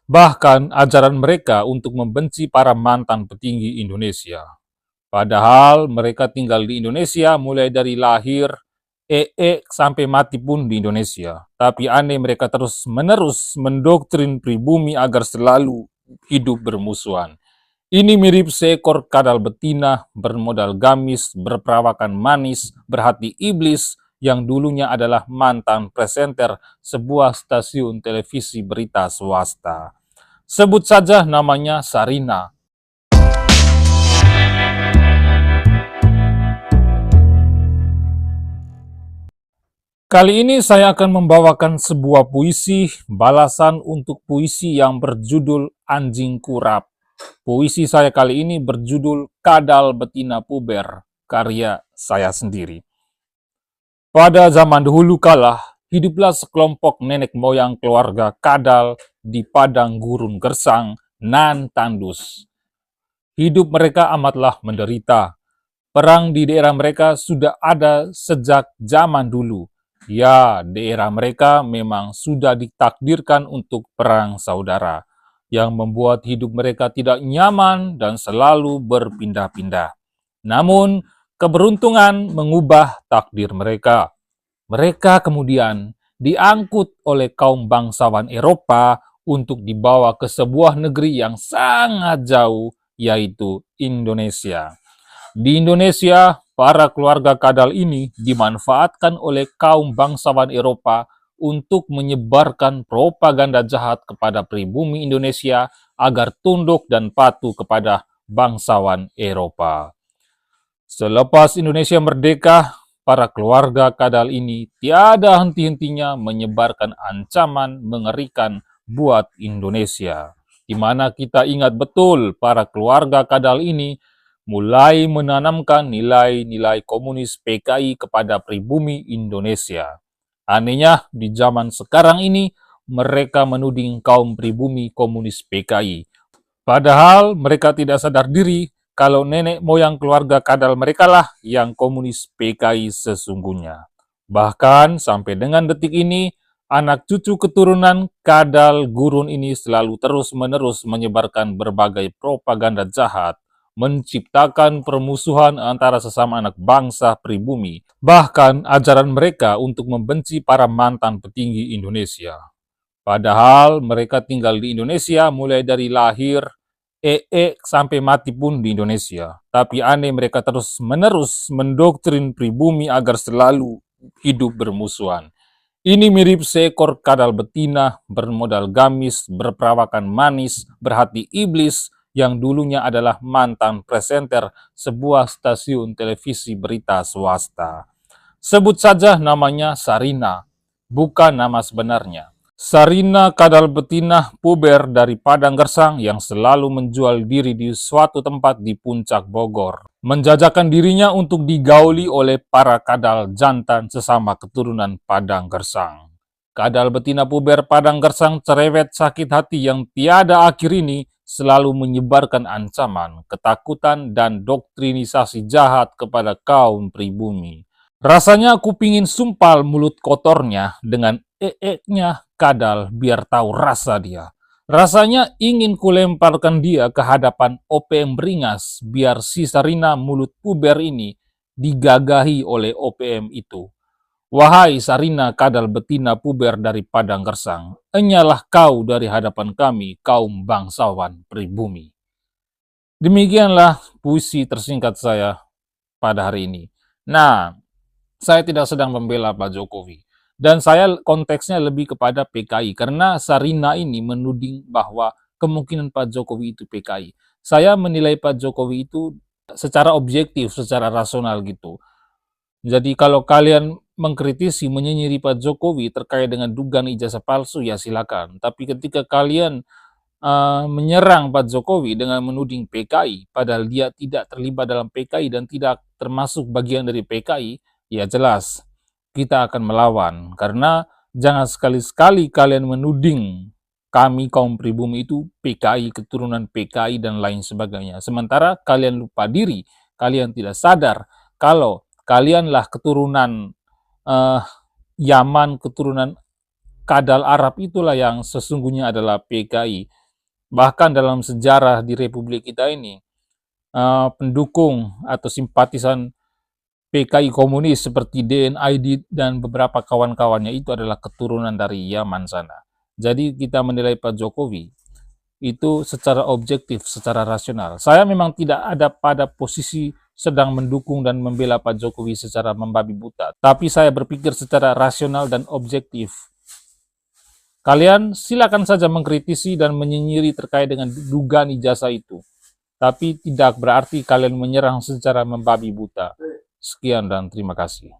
Bahkan ajaran mereka untuk membenci para mantan petinggi Indonesia. Padahal mereka tinggal di Indonesia mulai dari lahir, sampai mati pun di Indonesia. Tapi aneh mereka terus-menerus mendoktrin pribumi agar selalu hidup bermusuhan. Ini mirip seekor kadal betina bermodal gamis, berperawakan manis, berhati iblis yang dulunya adalah mantan presenter sebuah stasiun televisi berita swasta. Sebut saja namanya Sarina. Kali ini saya akan membawakan sebuah puisi balasan untuk puisi yang berjudul Anjing Kurap. Puisi saya kali ini berjudul Kadal Betina Puber, karya saya sendiri. Pada zaman dahulu kala, hiduplah sekelompok nenek moyang keluarga kadal di padang gurun gersang nan tandus. Hidup mereka amatlah menderita. Perang di daerah mereka sudah ada sejak zaman dulu. Ya, daerah mereka memang sudah ditakdirkan untuk perang saudara, yang membuat hidup mereka tidak nyaman dan selalu berpindah-pindah. Namun, keberuntungan mengubah takdir mereka. Mereka kemudian diangkut oleh kaum bangsawan Eropa untuk dibawa ke sebuah negeri yang sangat jauh, yaitu Indonesia. Di Indonesia, para keluarga kadal ini dimanfaatkan oleh kaum bangsawan Eropa untuk menyebarkan propaganda jahat kepada pribumi Indonesia agar tunduk dan patuh kepada bangsawan Eropa. Selepas Indonesia merdeka, para keluarga kadal ini tiada henti-hentinya menyebarkan ancaman mengerikan buat Indonesia, di mana kita ingat betul para keluarga kadal ini mulai menanamkan nilai-nilai komunis PKI kepada pribumi Indonesia. Anehnya, di zaman sekarang ini, mereka menuding kaum pribumi komunis PKI. Padahal mereka tidak sadar diri kalau nenek moyang keluarga kadal mereka lah yang komunis PKI sesungguhnya. Bahkan sampai dengan detik ini, anak cucu keturunan kadal gurun ini selalu terus-menerus menyebarkan berbagai propaganda jahat, menciptakan permusuhan antara sesama anak bangsa pribumi, bahkan ajaran mereka untuk membenci para mantan petinggi Indonesia. Padahal mereka tinggal di Indonesia mulai dari lahir, sampai mati pun di Indonesia. Tapi aneh mereka terus-menerus mendoktrin pribumi agar selalu hidup bermusuhan. Ini mirip seekor kadal betina bermodal gamis, berperawakan manis, berhati iblis yang dulunya adalah mantan presenter sebuah stasiun televisi berita swasta. Sebut saja namanya Sarina, bukan nama sebenarnya. Sarina kadal betina puber dari Padang Gersang yang selalu menjual diri di suatu tempat di puncak Bogor. Menjajakan dirinya untuk digauli oleh para kadal jantan sesama keturunan Padang Gersang. Kadal betina puber Padang Gersang cerewet sakit hati yang tiada akhir ini selalu menyebarkan ancaman, ketakutan, dan doktrinisasi jahat kepada kaum pribumi. Rasanya aku pingin sumpal mulut kotornya dengan nya kadal biar tahu rasa dia. Rasanya ingin kulemparkan dia ke hadapan OPM Beringas biar si Sarina mulut puber ini digagahi oleh OPM itu. Wahai Sarina kadal betina puber dari Padang Gersang, enyalah kau dari hadapan kami kaum bangsawan pribumi. Demikianlah puisi tersingkat saya pada hari ini. Nah, saya tidak sedang membela Pak Jokowi. Dan saya konteksnya lebih kepada PKI, karena Sarina ini menuding bahwa kemungkinan Pak Jokowi itu PKI. Saya menilai Pak Jokowi itu secara objektif, secara rasional gitu. Jadi kalau kalian mengkritisi, menyinyiri Pak Jokowi terkait dengan dugaan ijazah palsu, ya silakan. Tapi ketika kalian menyerang Pak Jokowi dengan menuding PKI, padahal dia tidak terlibat dalam PKI dan tidak termasuk bagian dari PKI, ya jelas kita akan melawan. Karena jangan sekali-sekali kalian menuding kami kaum pribumi itu PKI, keturunan PKI, dan lain sebagainya. Sementara kalian lupa diri, kalian tidak sadar kalau kalianlah keturunan Yaman, keturunan kadal Arab itulah yang sesungguhnya adalah PKI. Bahkan dalam sejarah di Republik kita ini, pendukung atau simpatisan PKI komunis seperti DNID dan beberapa kawan-kawannya itu adalah keturunan dari Yaman sana. Jadi kita menilai Pak Jokowi itu secara objektif, secara rasional. Saya memang tidak ada pada posisi sedang mendukung dan membela Pak Jokowi secara membabi buta, tapi saya berpikir secara rasional dan objektif. Kalian silakan saja mengkritisi dan menyinyiri terkait dengan dugaan ijazah itu, tapi tidak berarti kalian menyerang secara membabi buta. Sekian dan terima kasih.